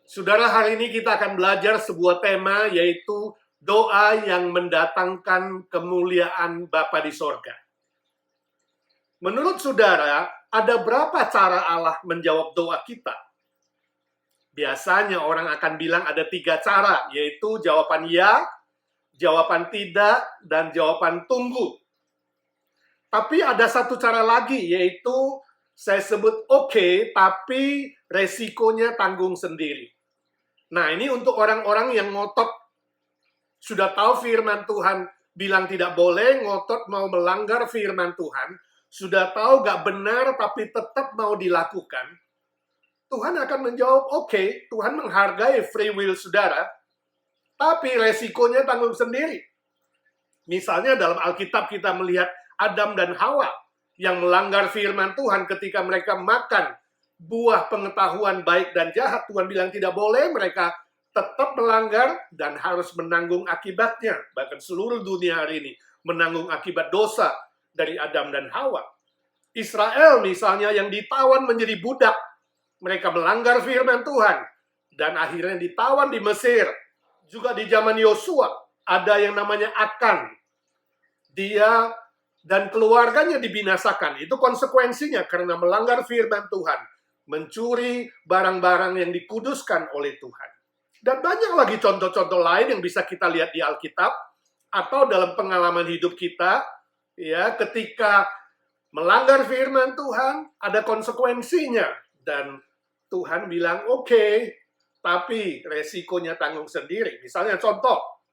Saudara, hari ini kita akan belajar sebuah tema, yaitu doa yang mendatangkan kemuliaan Bapa di sorga. Menurut saudara, ada berapa cara Allah menjawab doa kita? Biasanya orang akan bilang ada 3 cara, yaitu jawaban ya, jawaban tidak, dan jawaban tunggu. Tapi ada satu cara lagi, yaitu saya sebut oke, tapi resikonya tanggung sendiri. Nah, ini untuk orang-orang yang ngotot, sudah tahu firman Tuhan bilang tidak boleh, ngotot mau melanggar firman Tuhan, sudah tahu gak benar tapi tetap mau dilakukan. Tuhan akan menjawab, oke, Tuhan menghargai free will saudara, tapi resikonya tanggung sendiri. Misalnya dalam Alkitab kita melihat Adam dan Hawa yang melanggar firman Tuhan ketika mereka makan buah pengetahuan baik dan jahat. Tuhan bilang tidak boleh, mereka tetap melanggar dan harus menanggung akibatnya. Bahkan seluruh dunia hari ini menanggung akibat dosa dari Adam dan Hawa. Israel misalnya yang ditawan menjadi budak, mereka melanggar firman Tuhan dan akhirnya ditawan di Mesir. Juga di zaman Yosua ada yang namanya Akan. Dia dan keluarganya dibinasakan. Itu konsekuensinya karena melanggar firman Tuhan, mencuri barang-barang yang dikuduskan oleh Tuhan. Dan banyak lagi contoh-contoh lain yang bisa kita lihat di Alkitab atau dalam pengalaman hidup kita, ya, ketika melanggar firman Tuhan ada konsekuensinya dan Tuhan bilang oke, tapi resikonya tanggung sendiri. Misalnya contoh,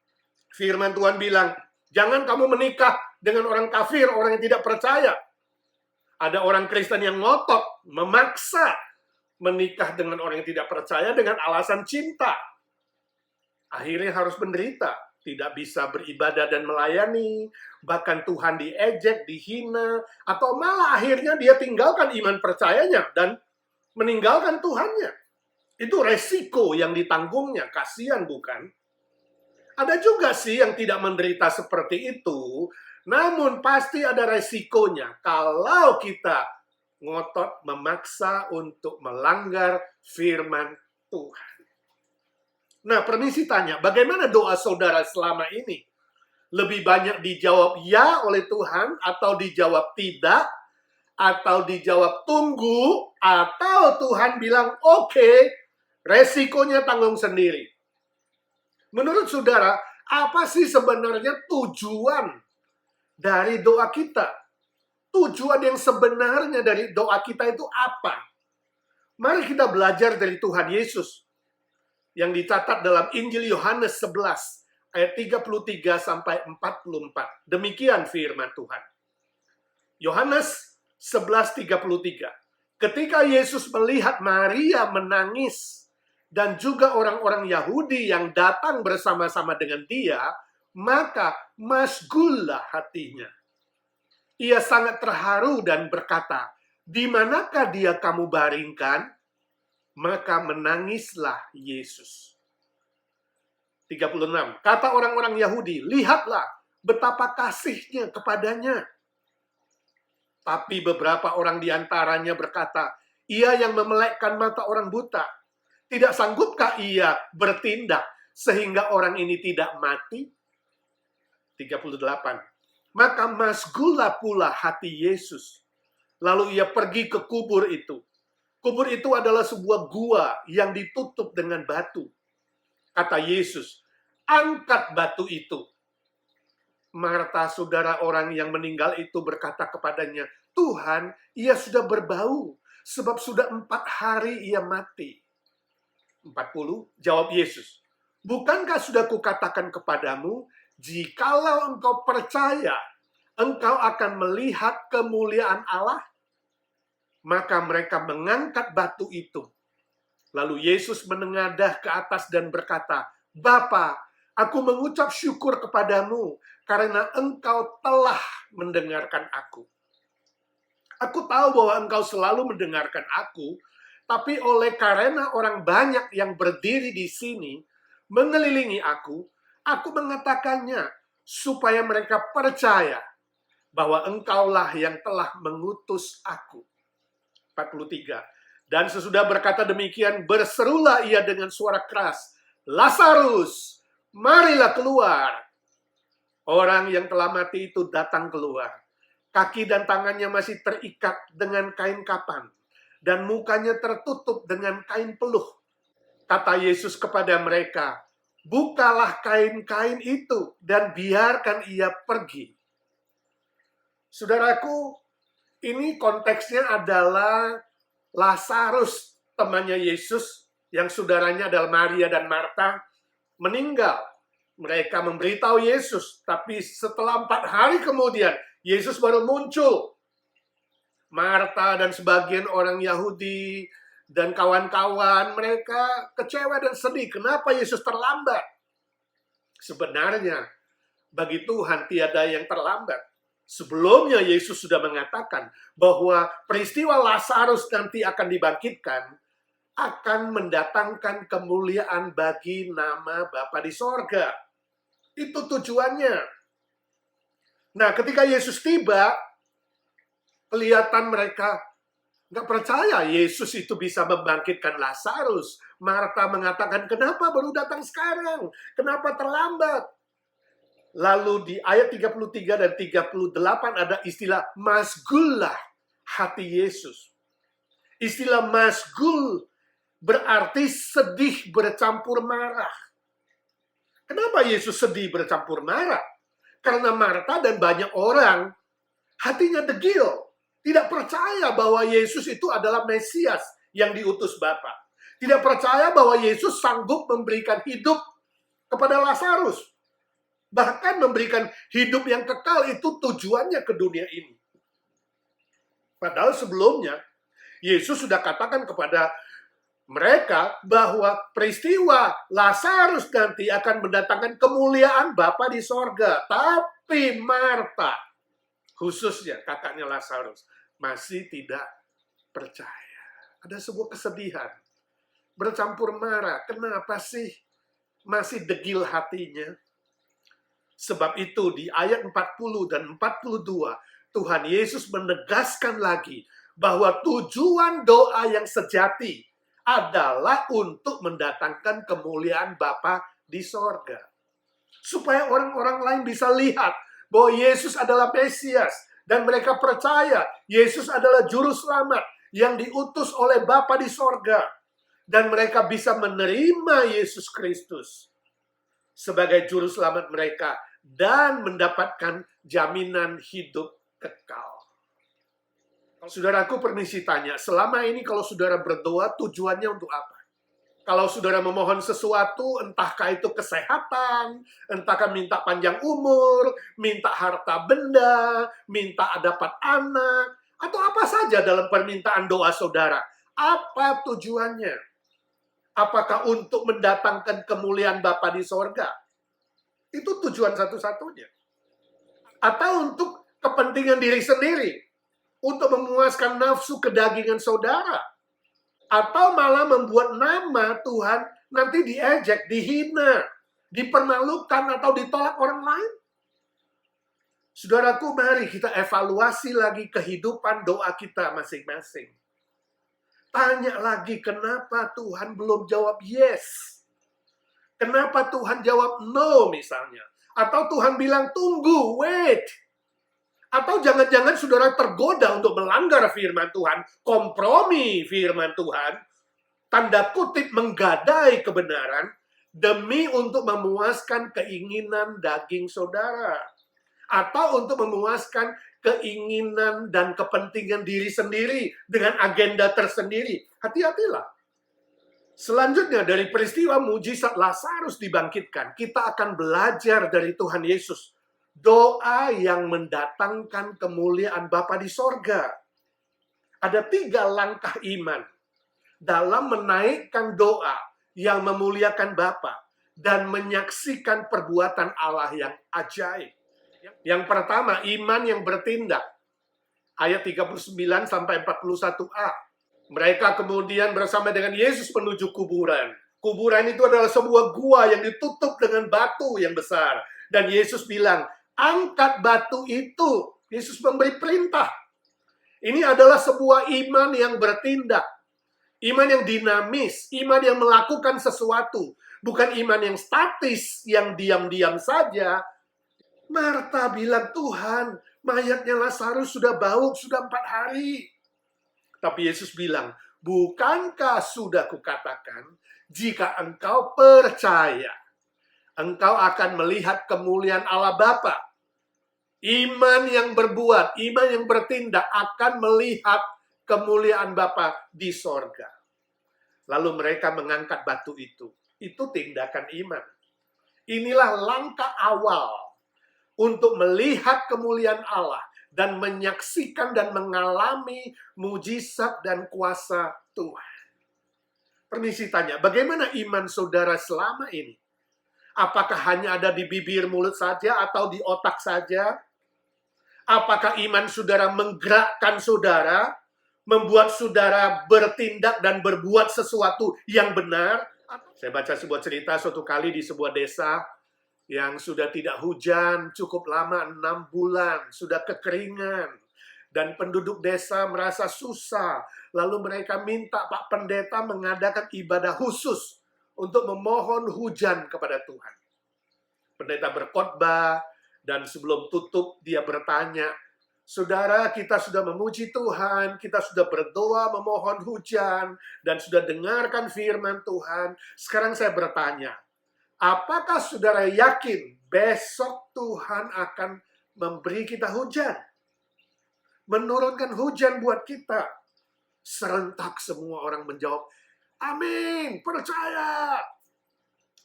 firman Tuhan bilang, jangan kamu menikah dengan orang kafir, orang yang tidak percaya. Ada orang Kristen yang ngotot, memaksa menikah dengan orang yang tidak percaya dengan alasan cinta. Akhirnya harus menderita, tidak bisa beribadah dan melayani, bahkan Tuhan diejek, dihina, atau malah akhirnya dia tinggalkan iman percayanya dan meninggalkan Tuhannya. Itu resiko yang ditanggungnya, kasihan bukan? Ada juga sih yang tidak menderita seperti itu, namun pasti ada resikonya kalau kita ngotot memaksa untuk melanggar firman Tuhan. Nah, permisi tanya, bagaimana doa saudara selama ini? Lebih banyak dijawab ya oleh Tuhan atau dijawab tidak? Atau dijawab tunggu? Atau Tuhan bilang oke, resikonya tanggung sendiri? Menurut saudara, apa sih sebenarnya tujuan dari doa kita? Tujuan yang sebenarnya dari doa kita itu apa? Mari kita belajar dari Tuhan Yesus yang dicatat dalam Injil Yohanes 11 ayat 33 sampai 44. Demikian firman Tuhan. Yohanes 11:33. Ketika Yesus melihat Maria menangis dan juga orang-orang Yahudi yang datang bersama-sama dengan dia, maka masgullah hatinya. Ia sangat terharu dan berkata, "Di manakah dia kamu baringkan?" Maka menangislah Yesus. 36. Kata orang-orang Yahudi, "Lihatlah betapa kasihnya kepadanya." Tapi beberapa orang di antaranya berkata, "Ia yang memelekkan mata orang buta. Tidak sanggupkah ia bertindak sehingga orang ini tidak mati?" 38. Maka masgullah pula hati Yesus. Lalu ia pergi ke kubur itu. Kubur itu adalah sebuah gua yang ditutup dengan batu. Kata Yesus, "Angkat batu itu." Marta, saudara orang yang meninggal itu, berkata kepadanya, "Tuhan, ia sudah berbau, sebab sudah 4 hari ia mati." 40, jawab Yesus, "Bukankah sudah kukatakan kepadamu, jikalau engkau percaya, engkau akan melihat kemuliaan Allah?" Maka mereka mengangkat batu itu. Lalu Yesus menengadah ke atas dan berkata, "Bapa, aku mengucap syukur kepadamu karena engkau telah mendengarkan aku. Aku tahu bahwa engkau selalu mendengarkan aku, tapi oleh karena orang banyak yang berdiri di sini mengelilingi aku mengatakannya supaya mereka percaya bahwa engkaulah yang telah mengutus aku." 43. Dan sesudah berkata demikian, berserulah ia dengan suara keras, Lazarus, marilah keluar. Orang yang telah mati itu datang keluar. Kaki dan tangannya masih terikat dengan kain kapan, dan mukanya tertutup dengan kain peluh. Kata Yesus kepada mereka, bukalah kain-kain itu dan biarkan ia pergi. Saudaraku, ini konteksnya adalah Lazarus, temannya Yesus, yang saudaranya adalah Maria dan Marta, meninggal. Mereka memberitahu Yesus, tapi setelah 4 hari kemudian, Yesus baru muncul. Marta dan sebagian orang Yahudi dan kawan-kawan, mereka kecewa dan sedih. Kenapa Yesus terlambat? Sebenarnya, bagi Tuhan tiada yang terlambat. Sebelumnya Yesus sudah mengatakan bahwa peristiwa Lazarus nanti akan dibangkitkan, akan mendatangkan kemuliaan bagi nama Bapa di sorga. Itu tujuannya. Nah, ketika Yesus tiba, kelihatan mereka nggak percaya Yesus itu bisa membangkitkan Lazarus. Marta mengatakan, kenapa baru datang sekarang? Kenapa terlambat? Lalu di ayat 33 dan 38 ada istilah masgullah hati Yesus. Istilah masgul berarti sedih bercampur marah. Kenapa Yesus sedih bercampur marah? Karena Marta dan banyak orang hatinya degil. Tidak percaya bahwa Yesus itu adalah Mesias yang diutus Bapa. Tidak percaya bahwa Yesus sanggup memberikan hidup kepada Lazarus. Bahkan memberikan hidup yang kekal itu tujuannya ke dunia ini. Padahal sebelumnya, Yesus sudah katakan kepada mereka bahwa peristiwa Lazarus nanti akan mendatangkan kemuliaan Bapa di sorga. Tapi Marta, khususnya kakaknya Lazarus, masih tidak percaya. Ada sebuah kesedihan, bercampur marah. Kenapa sih masih degil hatinya? Sebab itu di ayat 40 dan 42, Tuhan Yesus menegaskan lagi bahwa tujuan doa yang sejati adalah untuk mendatangkan kemuliaan Bapa di sorga. Supaya orang-orang lain bisa lihat bahwa Yesus adalah Mesias. Dan mereka percaya Yesus adalah Juru Selamat yang diutus oleh Bapa di sorga. Dan mereka bisa menerima Yesus Kristus sebagai Juru Selamat mereka dan mendapatkan jaminan hidup kekal. Saudaraku, permisi tanya, selama ini kalau saudara berdoa tujuannya untuk apa? Kalau saudara memohon sesuatu, entahkah itu kesehatan, entahkah minta panjang umur, minta harta benda, minta dapat anak, atau apa saja dalam permintaan doa saudara, apa tujuannya? Apakah untuk mendatangkan kemuliaan Bapa di sorga? Itu tujuan satu-satunya. Atau untuk kepentingan diri sendiri. Untuk memuaskan nafsu kedagingan saudara. Atau malah membuat nama Tuhan nanti diejek, dihina, dipermalukan atau ditolak orang lain. Saudaraku, mari kita evaluasi lagi kehidupan doa kita masing-masing. Tanya lagi, kenapa Tuhan belum jawab yes? Kenapa Tuhan jawab no misalnya? Atau Tuhan bilang tunggu, wait. Atau jangan-jangan saudara tergoda untuk melanggar firman Tuhan, kompromi firman Tuhan, tanda kutip menggadai kebenaran, demi untuk memuaskan keinginan daging saudara. Atau untuk memuaskan keinginan dan kepentingan diri sendiri dengan agenda tersendiri. Hati-hatilah. Selanjutnya dari peristiwa mujizat Lazarus dibangkitkan, kita akan belajar dari Tuhan Yesus. Doa yang mendatangkan kemuliaan Bapa di sorga. Ada 3 langkah iman dalam menaikkan doa yang memuliakan Bapa dan menyaksikan perbuatan Allah yang ajaib. Yang pertama, iman yang bertindak. Ayat 39 sampai 41a. Mereka kemudian bersama dengan Yesus menuju kuburan. Kuburan itu adalah sebuah gua yang ditutup dengan batu yang besar. Dan Yesus bilang, angkat batu itu. Yesus memberi perintah. Ini adalah sebuah iman yang bertindak. Iman yang dinamis, iman yang melakukan sesuatu. Bukan iman yang statis, yang diam-diam saja. Marta bilang, Tuhan, mayatnya Lazarus sudah bau, sudah 4 hari. Tapi Yesus bilang, bukankah sudah kukatakan, jika engkau percaya, engkau akan melihat kemuliaan Allah Bapa. Iman yang berbuat, iman yang bertindak akan melihat kemuliaan Bapa di sorga. Lalu mereka mengangkat batu itu. Itu tindakan iman. Inilah langkah awal untuk melihat kemuliaan Allah dan menyaksikan dan mengalami mujizat dan kuasa Tuhan. Permisi tanya, bagaimana iman saudara selama ini? Apakah hanya ada di bibir mulut saja atau di otak saja? Apakah iman saudara menggerakkan saudara, membuat saudara bertindak dan berbuat sesuatu yang benar? Saya baca sebuah cerita suatu kali di sebuah desa yang sudah tidak hujan cukup lama, 6 bulan, sudah kekeringan. Dan penduduk desa merasa susah. Lalu mereka minta Pak Pendeta mengadakan ibadah khusus untuk memohon hujan kepada Tuhan. Pendeta berkhotbah, dan sebelum tutup dia bertanya, Saudara, kita sudah memuji Tuhan, kita sudah berdoa memohon hujan, dan sudah dengarkan firman Tuhan. Sekarang saya bertanya, apakah saudara yakin besok Tuhan akan memberi kita hujan? Menurunkan hujan buat kita. Serentak semua orang menjawab, amin, percaya.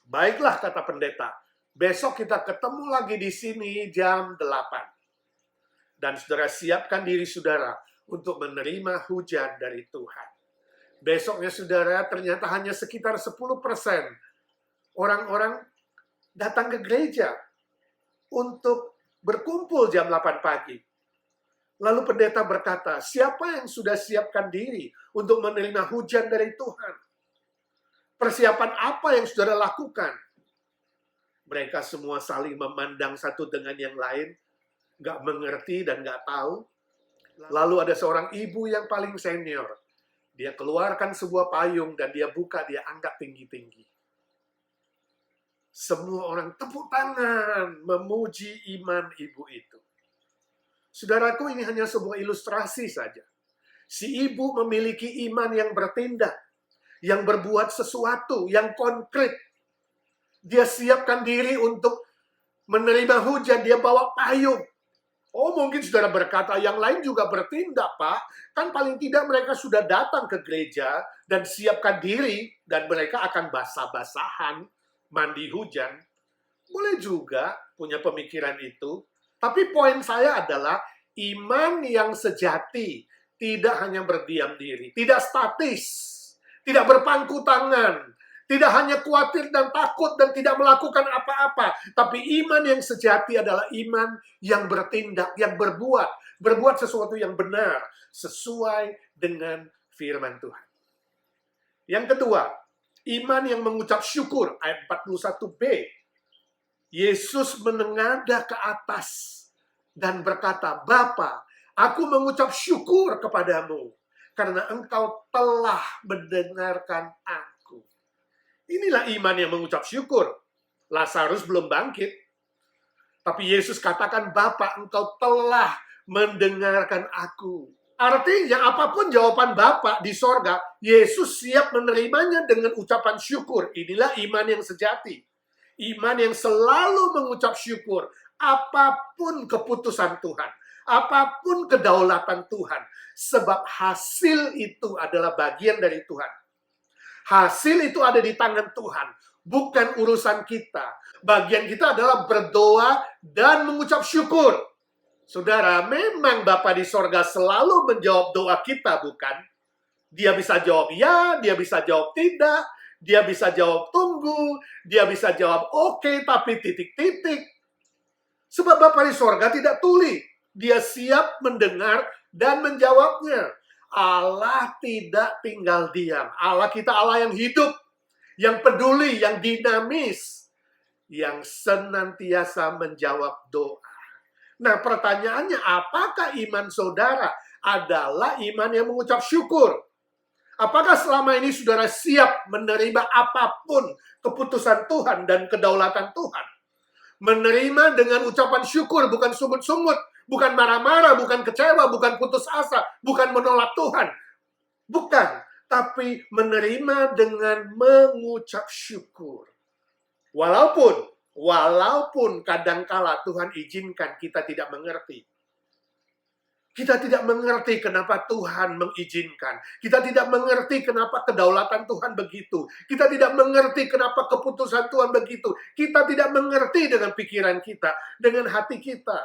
Baiklah, kata pendeta. Besok kita ketemu lagi di sini jam 8. Dan saudara siapkan diri saudara untuk menerima hujan dari Tuhan. Besoknya saudara ternyata hanya sekitar 10% orang-orang datang ke gereja untuk berkumpul jam 8 pagi. Lalu pendeta berkata, siapa yang sudah siapkan diri untuk menerima hujan dari Tuhan? Persiapan apa yang saudara lakukan? Mereka semua saling memandang satu dengan yang lain, nggak mengerti dan nggak tahu. Lalu ada seorang ibu yang paling senior. Dia keluarkan sebuah payung dan dia buka, dia angkat tinggi-tinggi. Semua orang tepuk tangan memuji iman ibu itu. Saudaraku, ini hanya sebuah ilustrasi saja. Si ibu memiliki iman yang bertindak, yang berbuat sesuatu, yang konkret. Dia siapkan diri untuk menerima hujan, dia bawa payung. Oh, mungkin saudara berkata, yang lain juga bertindak, Pak. Kan paling tidak mereka sudah datang ke gereja dan siapkan diri, dan mereka akan basah-basahan, mandi hujan. Boleh juga punya pemikiran itu. Tapi poin saya adalah, iman yang sejati tidak hanya berdiam diri, tidak statis, tidak berpangku tangan, tidak hanya khawatir dan takut dan tidak melakukan apa-apa. Tapi iman yang sejati adalah iman yang bertindak, yang berbuat sesuatu yang benar, sesuai dengan firman Tuhan. Yang kedua, iman yang mengucap syukur, ayat 41b. Yesus menengadah ke atas dan berkata, Bapa, aku mengucap syukur kepadamu, karena engkau telah mendengarkan aku. Inilah iman yang mengucap syukur. Lazarus belum bangkit. Tapi Yesus katakan, Bapa, engkau telah mendengarkan aku. Artinya, apapun jawaban Bapa di sorga, Yesus siap menerimanya dengan ucapan syukur. Inilah iman yang sejati. Iman yang selalu mengucap syukur. Apapun keputusan Tuhan. Apapun kedaulatan Tuhan. Sebab hasil itu adalah bagian dari Tuhan. Hasil itu ada di tangan Tuhan. Bukan urusan kita. Bagian kita adalah berdoa dan mengucap syukur. Saudara, memang Bapa di sorga selalu menjawab doa kita, bukan? Dia bisa jawab ya, dia bisa jawab tidak, dia bisa jawab tunggu, dia bisa jawab oke, tapi titik-titik. Sebab Bapa di sorga tidak tuli. Dia siap mendengar dan menjawabnya. Allah tidak tinggal diam. Allah kita Allah yang hidup, yang peduli, yang dinamis, yang senantiasa menjawab doa. Nah, pertanyaannya, apakah iman saudara adalah iman yang mengucap syukur? Apakah selama ini saudara siap menerima apapun keputusan Tuhan dan kedaulatan Tuhan? Menerima dengan ucapan syukur, bukan sungut-sungut, bukan marah-marah, bukan kecewa, bukan putus asa, bukan menolak Tuhan. Bukan, tapi menerima dengan mengucap syukur. Walaupun kadangkala Tuhan izinkan kita tidak mengerti. Kita tidak mengerti kenapa Tuhan mengizinkan. Kita tidak mengerti kenapa kedaulatan Tuhan begitu. Kita tidak mengerti kenapa keputusan Tuhan begitu. Kita tidak mengerti dengan pikiran kita, dengan hati kita.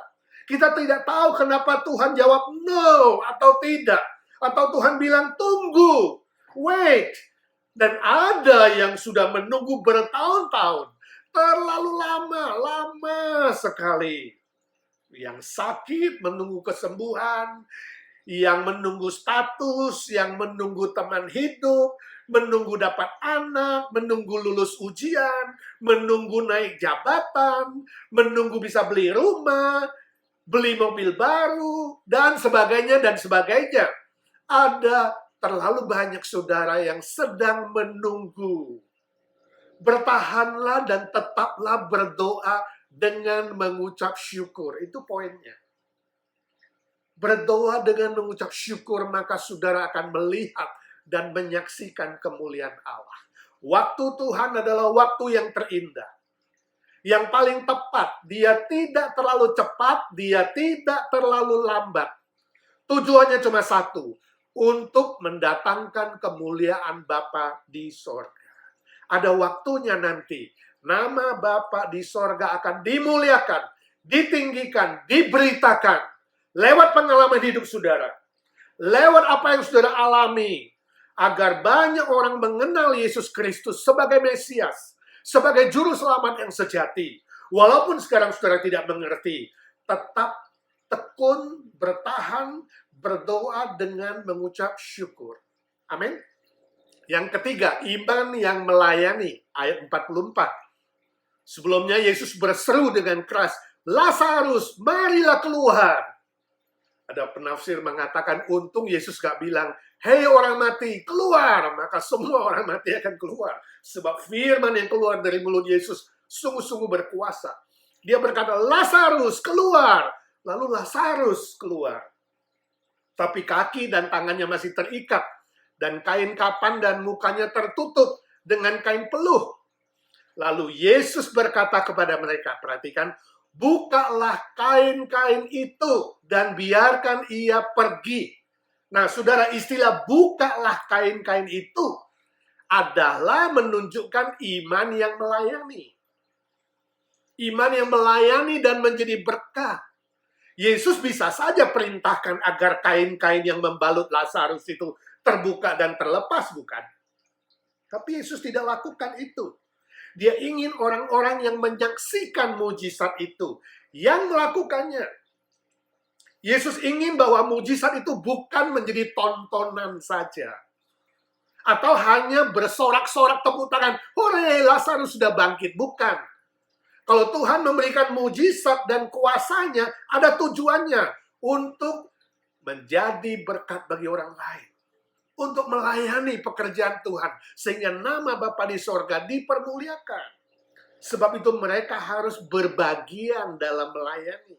Kita tidak tahu kenapa Tuhan jawab no atau tidak. Atau Tuhan bilang tunggu, wait. Dan ada yang sudah menunggu bertahun-tahun. Terlalu lama sekali. Yang sakit menunggu kesembuhan, yang menunggu status, yang menunggu teman hidup, menunggu dapat anak, menunggu lulus ujian, menunggu naik jabatan, menunggu bisa beli rumah, beli mobil baru, dan sebagainya, dan sebagainya. Ada terlalu banyak saudara yang sedang menunggu. Bertahanlah dan tetaplah berdoa dengan mengucap syukur. Itu poinnya. Berdoa dengan mengucap syukur, maka saudara akan melihat dan menyaksikan kemuliaan Allah. Waktu Tuhan adalah waktu yang terindah. Yang paling tepat. Dia tidak terlalu cepat, dia tidak terlalu lambat. Tujuannya cuma satu. Untuk mendatangkan kemuliaan Bapa di sorga. Ada waktunya nanti. Nama Bapa di sorga akan dimuliakan, ditinggikan, diberitakan. Lewat pengalaman hidup saudara. Lewat apa yang saudara alami. Agar banyak orang mengenal Yesus Kristus sebagai Mesias. Sebagai Juru Selamat yang sejati. Walaupun sekarang saudara tidak mengerti. Tetap tekun, bertahan, berdoa dengan mengucap syukur. Amin. Yang ketiga, iman yang melayani. Ayat 44. Sebelumnya Yesus berseru dengan keras, Lazarus, marilah keluar. Ada penafsir mengatakan, untung Yesus gak bilang, hei orang mati, keluar. Maka semua orang mati akan keluar. Sebab firman yang keluar dari mulut Yesus sungguh-sungguh berkuasa. Dia berkata, Lazarus, keluar. Lalu Lazarus keluar. Tapi kaki dan tangannya masih terikat. Dan kain kapan dan mukanya tertutup dengan kain peluh. Lalu Yesus berkata kepada mereka, perhatikan, bukalah kain-kain itu dan biarkan ia pergi. Nah, saudara, istilah bukalah kain-kain itu adalah menunjukkan iman yang melayani. Iman yang melayani dan menjadi berkah. Yesus bisa saja perintahkan agar kain-kain yang membalut Lazarus itu terbuka dan terlepas, bukan? Tapi Yesus tidak lakukan itu. Dia ingin orang-orang yang menyaksikan mujizat itu, yang melakukannya. Yesus ingin bahwa mujizat itu bukan menjadi tontonan saja. Atau hanya bersorak-sorak tepuk tangan, hore, Lazarus sudah bangkit. Bukan. Kalau Tuhan memberikan mujizat dan kuasanya, ada tujuannya untuk menjadi berkat bagi orang lain. Untuk melayani pekerjaan Tuhan. Sehingga nama Bapa di sorga dipermuliakan. Sebab itu mereka harus berbagian dalam melayani.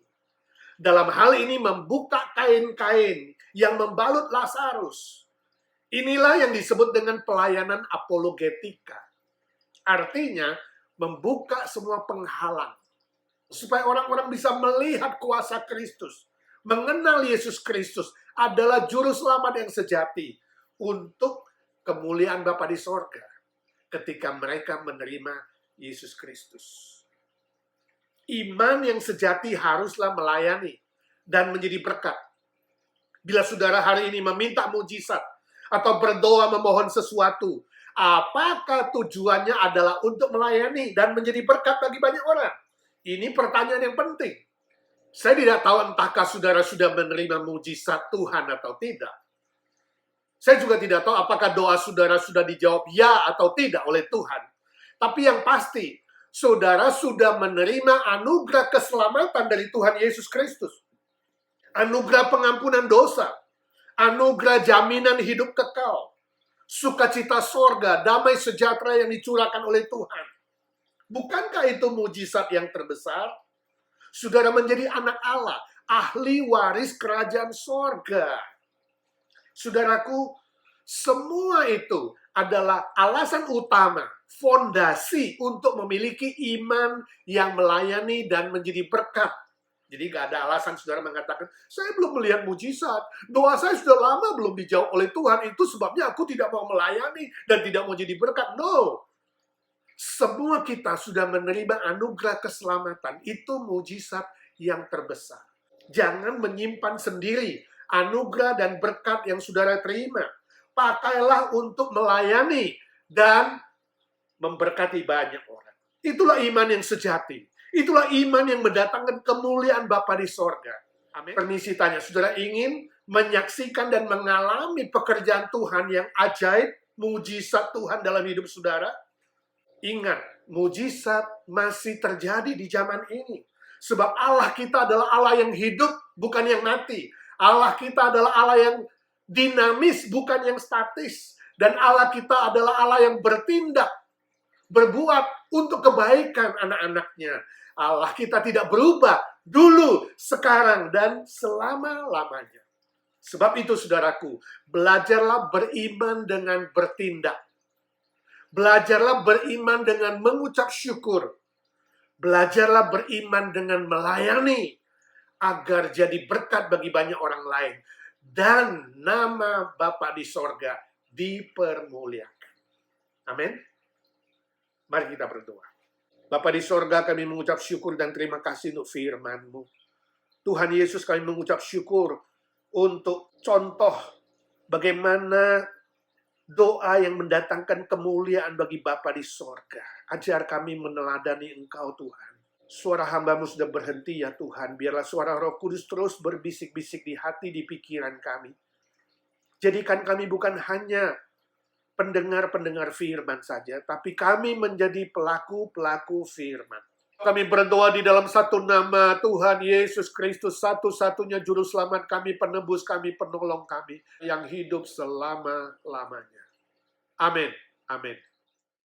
Dalam hal ini membuka kain-kain yang membalut Lazarus. Inilah yang disebut dengan pelayanan apologetika. Artinya, membuka semua penghalang. Supaya orang-orang bisa melihat kuasa Kristus. Mengenal Yesus Kristus adalah juru selamat yang sejati. Untuk kemuliaan Bapa di sorga. Ketika mereka menerima Yesus Kristus. Iman yang sejati haruslah melayani. Dan menjadi berkat. Bila saudara hari ini meminta mujizat. Atau berdoa memohon sesuatu. Apakah tujuannya adalah untuk melayani. Dan menjadi berkat bagi banyak orang. Ini pertanyaan yang penting. Saya tidak tahu entahkah saudara sudah menerima mujizat Tuhan atau tidak. Saya juga tidak tahu apakah doa saudara sudah dijawab ya atau tidak oleh Tuhan. Tapi yang pasti, saudara sudah menerima anugerah keselamatan dari Tuhan Yesus Kristus. Anugerah pengampunan dosa. Anugerah jaminan hidup kekal. sukacita sorga, damai sejahtera yang dicurahkan oleh Tuhan. Bukankah itu mujizat yang terbesar? Saudara menjadi anak Allah, ahli waris kerajaan sorga. Saudaraku, semua itu adalah alasan utama, fondasi untuk memiliki iman yang melayani dan menjadi berkat. Jadi gak ada alasan saudara mengatakan, saya belum melihat mujizat, doa saya sudah lama belum dijawab oleh Tuhan, itu sebabnya aku tidak mau melayani dan tidak mau jadi berkat. No. Semua kita sudah menerima anugerah keselamatan, itu mujizat yang terbesar. Jangan menyimpan sendiri anugerah dan berkat yang saudara terima. Pakailah untuk melayani dan memberkati banyak orang. Itulah iman yang sejati. Itulah iman yang mendatangkan kemuliaan Bapa di sorga. Amin. Permisi tanya, saudara ingin menyaksikan dan mengalami pekerjaan Tuhan yang ajaib, mujizat Tuhan dalam hidup saudara? Ingat, mujizat masih terjadi di zaman ini. Sebab Allah kita adalah Allah yang hidup, bukan yang mati. Allah kita adalah Allah yang dinamis, bukan yang statis. Dan Allah kita adalah Allah yang bertindak, berbuat untuk kebaikan anak-anaknya. Allah kita tidak berubah dulu, sekarang, dan selama-lamanya. Sebab itu, saudaraku, belajarlah beriman dengan bertindak. Belajarlah beriman dengan mengucap syukur. Belajarlah beriman dengan melayani agar jadi berkat bagi banyak orang lain. Dan nama Bapa di sorga dipermuliakan. Amin. Mari kita berdoa. Bapa di sorga, kami mengucap syukur dan terima kasih untuk firman-Mu. Tuhan Yesus, kami mengucap syukur untuk contoh bagaimana doa yang mendatangkan kemuliaan bagi Bapa di sorga. Ajar kami meneladani Engkau, Tuhan. Suara hamba-Mu sudah berhenti, ya Tuhan. Biarlah suara Roh Kudus terus berbisik-bisik di hati, di pikiran kami. Jadikan kami bukan hanya pendengar-pendengar firman saja, tapi kami menjadi pelaku-pelaku firman. Kami berdoa di dalam satu nama Tuhan Yesus Kristus, satu-satunya juru selamat kami, penebus kami, penolong kami, yang hidup selama-lamanya. Amin. Amin.